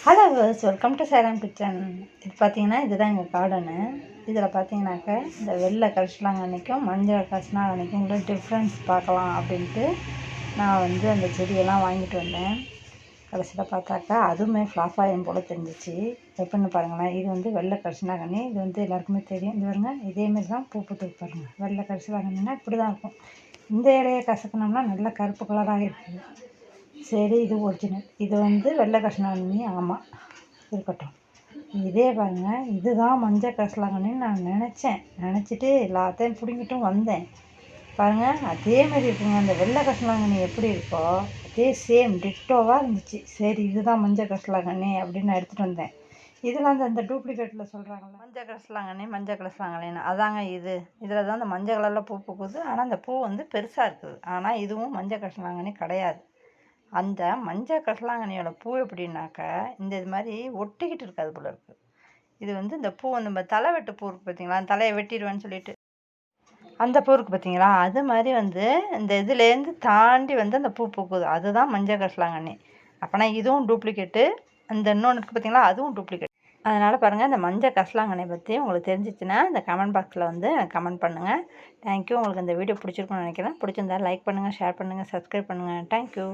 Hello viewers, welcome to Salem kitchen. இது பார்த்தீங்கன்னா இதுதான் எங்கள் கார்டனு. இதில் பார்த்தீங்கன்னாக்க இந்த வெள்ளை கரிசலாங்கண்ணிக்கும் மஞ்சள் கரிசலாங்கண்ணிக்கும் உள்ள டிஃப்ரென்ஸ் பார்க்கலாம் அப்படின்ட்டு நான் அந்த செடியெல்லாம் வாங்கிட்டு வந்தேன். கடைசியில் பார்த்தாக்கா அதுவுமே ஃப்ளாப் ஆகும் போல் தெரிஞ்சிச்சு. எப்படின்னு பாருங்களேன். இது வெள்ளை கரிசலாங்கண்ணி. இது எல்லாருக்குமே தெரியும். இது பாருங்க, இதேமாரி தான் பூ பூத்து பாருங்கள். வெள்ளை கரிசலாங்கண்ணின்னா இப்படி தான் இருக்கும். இந்த இலையை கசக்கணும்னா நல்லா கருப்பு கலராக இருக்குது. சரி, இது ஒரிஜினல். இது வெள்ளை கரிசலாங்கண்ணி. ஆமாம், இருக்கட்டும். இதே பாருங்க, இதுதான் மஞ்சள் கரிசலாங்கண்ணின்னு நான் நினச்சிட்டு எல்லாத்தையும் பிடிங்கிட்டும் வந்தேன். பாருங்கள், அதே மாதிரி இருக்குங்க. அந்த வெள்ளை கரிசலாங்கண்ணி எப்படி இருக்கோ அதே சேம் டிட்டோவாக இருந்துச்சு. சரி, இதுதான் மஞ்சள் கரிசலாங்கண்ணி அப்படின்னு நான் எடுத்துகிட்டு வந்தேன். இதில் அந்த டூப்ளிகேட்டில் சொல்கிறாங்களே மஞ்சள் கரிசலாங்கண்ணின்னு, அதாங்க இதில் தான் அந்த மஞ்சள் கலரில் பூ பூக்குது. ஆனால் அந்த பூ பெருசாக இருக்குது. ஆனால் இதுவும் மஞ்சள் கரிசலாங்கண்ணி கிடையாது. அந்த மஞ்சள் கரிசலாங்கண்ணியோட பூ எப்படின்னாக்கா இது மாதிரி ஒட்டிக்கிட்டு இருக்காது போல இருக்குது. இது இந்த பூ நம்ம தலை வெட்டு பூ இருக்குது பார்த்தீங்களா, தலையை வெட்டிடுவேன்னு சொல்லிட்டு அந்த பூ இருக்குது பார்த்தீங்களா, அது மாதிரி இந்த இதுலேருந்து தாண்டி அந்த பூ பூக்குது. அதுதான் மஞ்சள் கரிசலாங்கண்ணி. அப்போனா இதுவும் டூப்ளிகேட்டு. அந்த இன்னொன்று இருக்குது பார்த்தீங்களா, அதுவும் டூப்ளிகேட். அதனால் பாருங்கள், இந்த மஞ்சள் கரிசலாங்கண்ணி பற்றி உங்களுக்கு தெரிஞ்சிச்சுன்னா இந்த கமெண்ட் பாக்ஸில் எனக்கு கமெண்ட் பண்ணுங்கள். தேங்க்யூ. உங்களுக்கு இந்த வீடியோ பிடிச்சிருக்குன்னு நினைக்கிறேன். பிடிச்சிருந்தா லைக் பண்ணுங்கள், ஷேர் பண்ணுங்கள், சப்ஸ்கிரைப் பண்ணுங்கள். தேங்க்யூ.